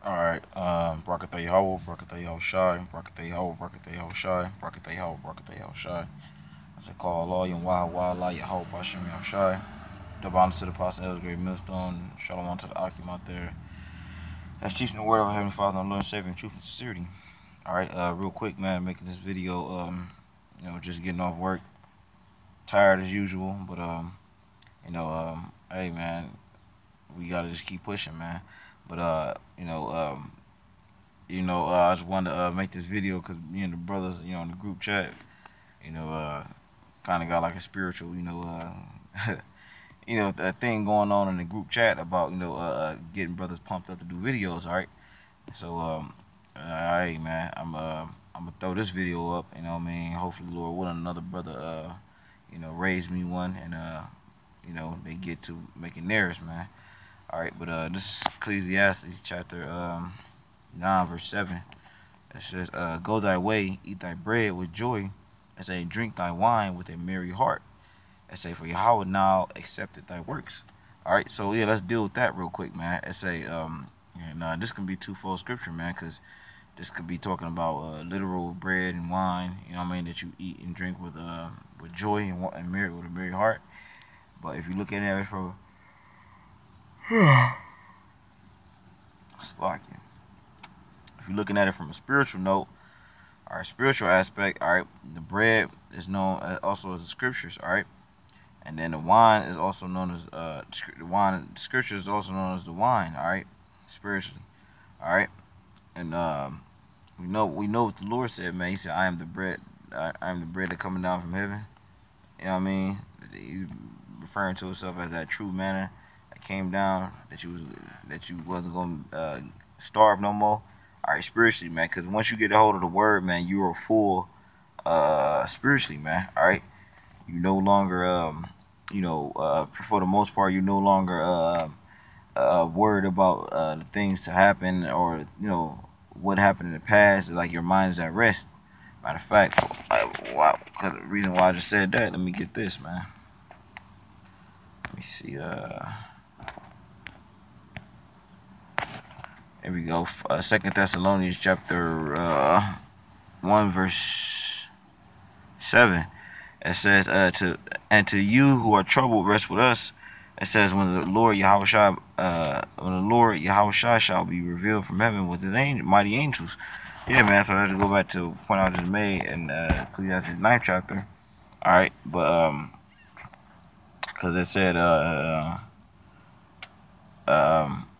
Alright, Barakatah Yahweh, Barakatah Yahweh Shai, Barakatah Yahweh, Barakatah Yahweh Shai, Barakatah Yahweh, Barakatah Yahweh Shai. As I call Allah, Yahweh, Wa'ala, Yahweh, Bashem, Yahweh Shai. Double honor to the Apostle Elder Great Millstone. Shalom to the Akim out there. That's teaching the word of our Heavenly Father and Lord and Savior in truth and sincerity. Alright, real quick, man, making this video, just getting off work. Tired as usual, but, hey, man, we gotta just keep pushing, man. But, I just wanted to make this video because me and the brothers, in the group chat, you know, kind of got like a spiritual, that thing going on in the group chat about, getting brothers pumped up to do videos, all right? So, hey, man, I'm gonna throw this video up, hopefully, Lord willing, another brother, raise me one and, they get to making theirs, man. All right, but this is Ecclesiastes chapter 9, verse 7. It says, go thy way, eat thy bread with joy, and say, drink thy wine with a merry heart. And say, for Yahweh now accepted thy works. All right, so yeah, let's deal with that real quick, man. It say, this can be twofold scripture, man, because this could be talking about literal bread and wine, that you eat and drink with joy and merry, with a merry heart. But if you look at it from Slacking. If you're looking at it from a spiritual note, all right, spiritual aspect, all right, the bread is known also as the scriptures, all right, and then the wine is also known as the scripture is also known as the wine, all right, spiritually, all right, and we know what the Lord said, man. He said, "I am the bread, I am the bread that coming down from heaven." You know what I mean? He's referring to himself as that true manna that came down, that you wasn't gonna starve no more. All right, spiritually, man, because once you get a hold of the word, man, you are full spiritually, man. All right, you no longer for the most part, you no longer worried about the things to happen, or what happened in the past. Like, your mind is at rest. Matter of fact, the reason why I just said that, let me get this, man. Let me see. Here we go. 2 Thessalonians chapter 1 verse 7. It says, to you who are troubled, rest with us. It says, when the Lord Yahweh Shai shall be revealed from heaven with his mighty angels. Yeah, man. So let's go back to the point I just made in Ecclesiastes 9th chapter. All right, but because it said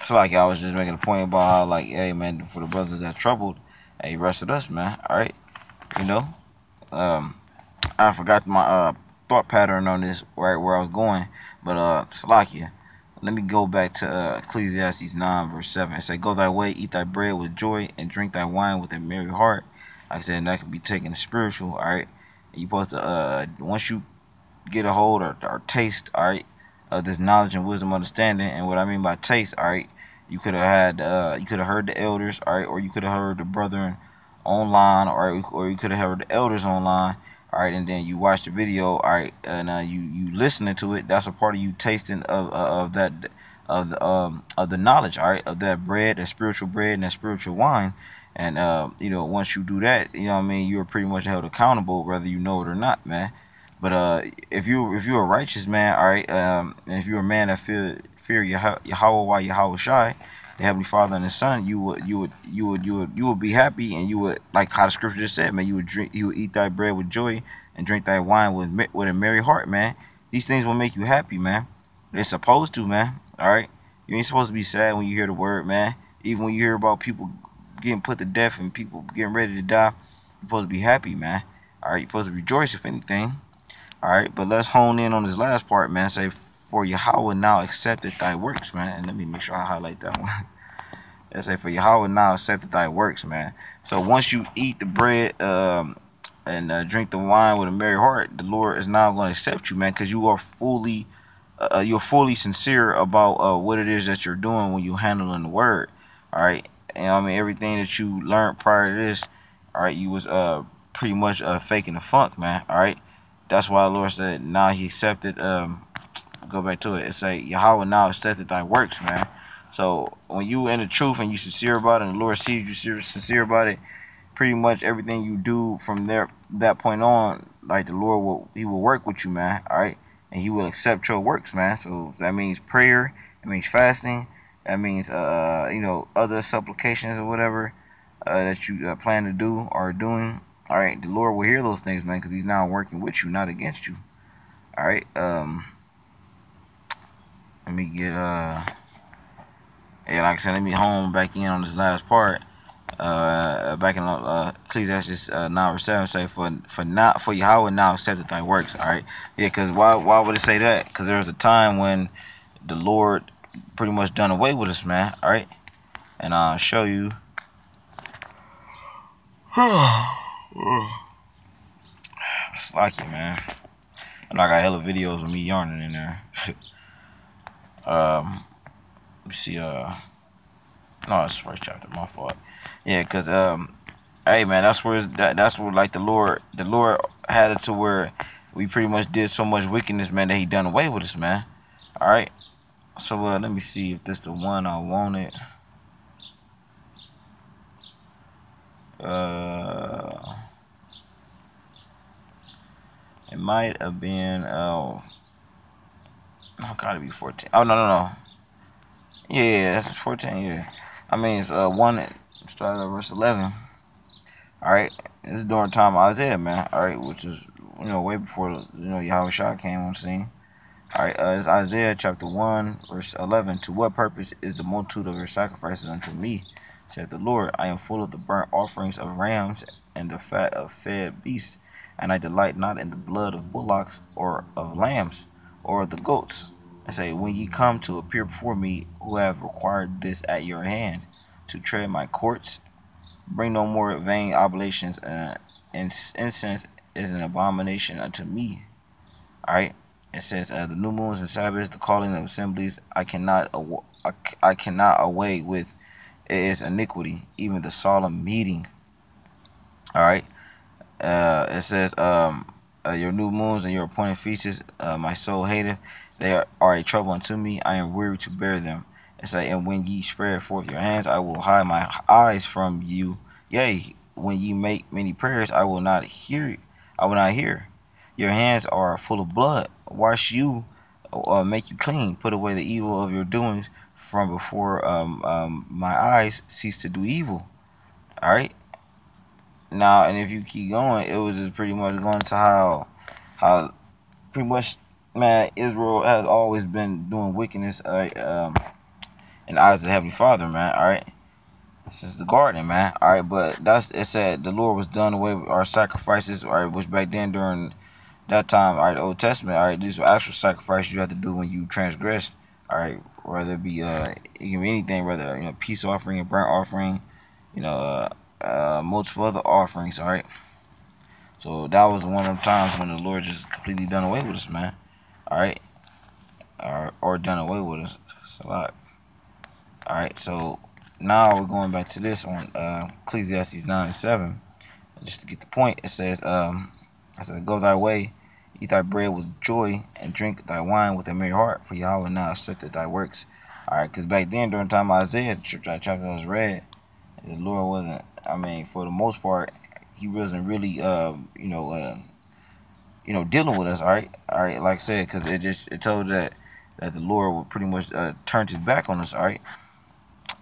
it's like I was just making a point about how, like, hey, man, for the brothers that troubled, hey, rest with us, man. All right, I forgot my thought pattern on this, right where I was going, but Salakia. Let me go back to Ecclesiastes 9 verse 7. It say, go thy way, eat thy bread with joy, and drink thy wine with a merry heart. Like I said, that could be taken as spiritual, all right. And you supposed to once you get a hold or taste, all right, of this knowledge and wisdom, understanding. And what I mean by taste, all right, you could have heard the elders, all right, or you could have heard the brethren online, or you could have heard the elders online, all right, and then you watch the video, all right, and you listening to it. That's a part of you tasting of the knowledge, all right, of that bread, that spiritual bread, and that spiritual wine. And once you do that, you're pretty much held accountable, whether you know it or not, man. But if you're a righteous man, all right, and if you're a man that fear Yahweh Shai, the Heavenly Father and His Son, you would be happy, and you would, like how the scripture just said, man. You would eat thy bread with joy and drink thy wine with a merry heart, man. These things will make you happy, man. They're supposed to, man. All right, you ain't supposed to be sad when you hear the word, man. Even when you hear about people getting put to death and people getting ready to die, you're supposed to be happy, man. All right, you're supposed to rejoice, if anything. All right, but let's hone in on this last part, man. Say, for Yahweh now accepted thy works, man. And let me make sure I highlight that one. Let's say, for Yahweh now accepted thy works, man. So once you eat the bread and drink the wine with a merry heart, the Lord is now going to accept you, man, because you are you're fully sincere about what it is that you're doing when you're handling the word. All right, and everything that you learned prior to this, all right, you was pretty much faking the funk, man. All right. That's why the Lord said, now He accepted, go back to it. It say, Yahweh now accepted thy works, man. So when you in the truth and you sincere about it, and the Lord sees you sincere about it, pretty much everything you do from that point on, like the Lord will work with you, man. All right, and He will accept your works, man. So that means prayer, it means fasting, that means other supplications or whatever that you plan to do or are doing. All right, the Lord will hear those things, man, because He's now working with you, not against you. All right. Let me get yeah, like I said, let me home back in on this last part. Back in Ecclesiastes 9:7 say for Yahweh now accepteth thy works. All right, yeah, because why would it say that? Because there was a time when the Lord pretty much done away with us, man. All right, and I'll show you. It's lucky, man. And I got hella videos of me yarning in there. Let me see. No, it's the first chapter. My fault. Yeah, cause hey man, that's where that's where like the Lord had it to where we pretty much did so much wickedness, man, that He done away with us, man. All right. So let me see if this the one I wanted. It might have been oh, gotta be 14. Oh no. Yeah, that's 14. Yeah, I mean it's one started at verse 11. All right, this is during time of Isaiah, man. All right, which is way before Yahweh Shah came on scene. All right, it's Isaiah chapter 1 verse 11. To what purpose is the multitude of your sacrifices unto me, said the Lord? I am full of the burnt offerings of rams and the fat of fed beasts, and I delight not in the blood of bullocks or of lambs or of the goats. I say, when ye come to appear before me, who have required this at your hand, to tread my courts, bring no more vain oblations. Incense is an abomination unto me. All right. It says the new moons and Sabbaths, the calling of assemblies, I cannot away with. It is iniquity, even the solemn meeting. All right. It says your new moons and your appointed feasts, my soul hateth. They are a trouble unto me. I am weary to bear them. It says, and when ye spread forth your hands, I will hide my eyes from you. Yea, when ye make many prayers, I will not hear. I will not hear. Your hands are full of blood. Wash you, make you clean. Put away the evil of your doings from before my eyes. Cease to do evil. All right. Now, and if you keep going, it was just pretty much going to how pretty much, man, Israel has always been doing wickedness in the eyes of the Heavenly Father, man. All right. This is the garden, man. All right, but it said the Lord was done away with our sacrifices, all right, which back then during that time, all right, the Old Testament, all right, these were actual sacrifices you had to do when you transgressed, all right, whether it be it can be anything, whether peace offering, a burnt offering, multiple other offerings, all right. So that was one of the times when the Lord just completely done away with us, man. All right, or done away with us. It's a lot. All right, so now we're going back to this on Ecclesiastes 9:7, just to get the point. It says, I said, go thy way, eat thy bread with joy, and drink thy wine with a merry heart, for Yahweh now accepted thy works. All right, because back then during the time of Isaiah, the chapter that was read, the Lord wasn't. I mean, for the most part, He wasn't really, dealing with us. All right, like I said, because it told that the Lord would pretty much turned His back on us. All right.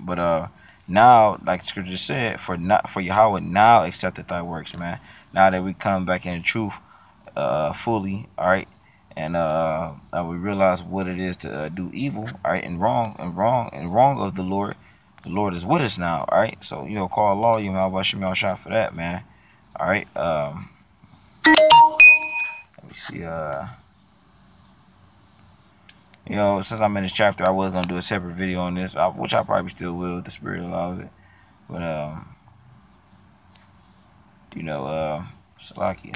But now, like the scripture said, for Yahweh now accepted thy works, man. Now that we come back in the truth fully, all right, and we realize what it is to do evil, all right, and wrong of the Lord is with us now, all right. So call Allah, Yahweh shot for that, man. All right. Let me see. Since I'm in this chapter, I was gonna do a separate video on this, which I probably still will if the Spirit allows it. But Salakia.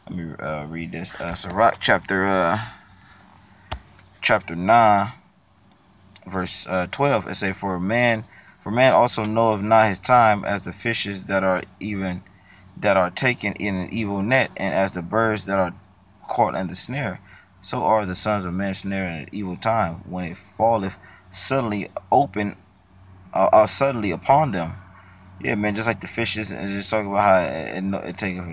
Let me read this. Sirach chapter 9, verse 12. It say, for man also knoweth not his time, as the fishes that are taken in an evil net, and as the birds that are caught in the snare. So are the sons of men snared in an evil time, when it falleth suddenly open, suddenly upon them. Yeah, man, just like the fishes, and just talking about how it taketh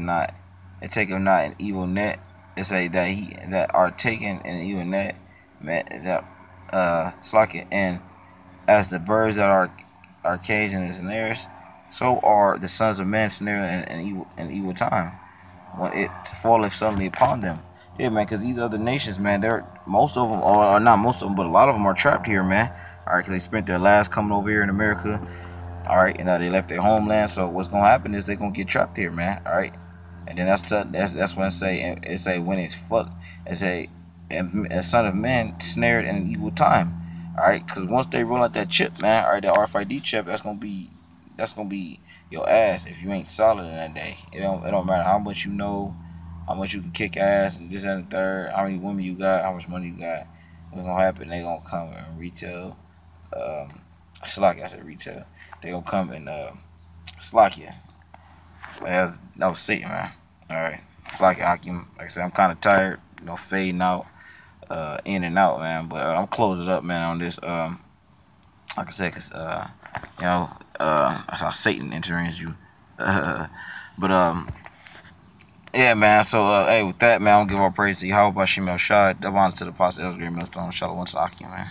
not an evil net. It say that that are taken in an evil net, man, that slack, and as the birds that are caged in the snares, so are the sons of men snared in evil time when it falleth suddenly upon them. Yeah, man, because these other nations, man, they're most of them, or not most of them, but a lot of them are trapped here, man. All right, because they spent their lives coming over here in America. All right, and they left their homeland. So what's gonna happen is they're gonna get trapped here, man. All right, and then that's when it say when it's full, it's a son of man snared in an evil time. All right, because once they roll out that chip, man, all right, that RFID chip, that's gonna be your ass if you ain't solid in that day. It don't matter how much you know, how much you can kick ass and this and the third, how many women you got, how much money you got. What's gonna happen? They gonna come and retail. It's like I said, retail. They gonna come and slack you. That was Satan, man. All right, slack you, Hakeem. Like I said, I'm kind of tired. Fading out, in and out, man. But I'm closing up, man, on this. Like I said, cause that's how Satan enters you. But yeah, man. So hey, with that, man, I'm gonna give all praise to Yahweh Bashim El Shad. Double honor to the Apostle Elsgrim Millstone. Shalom to Hakeem, man.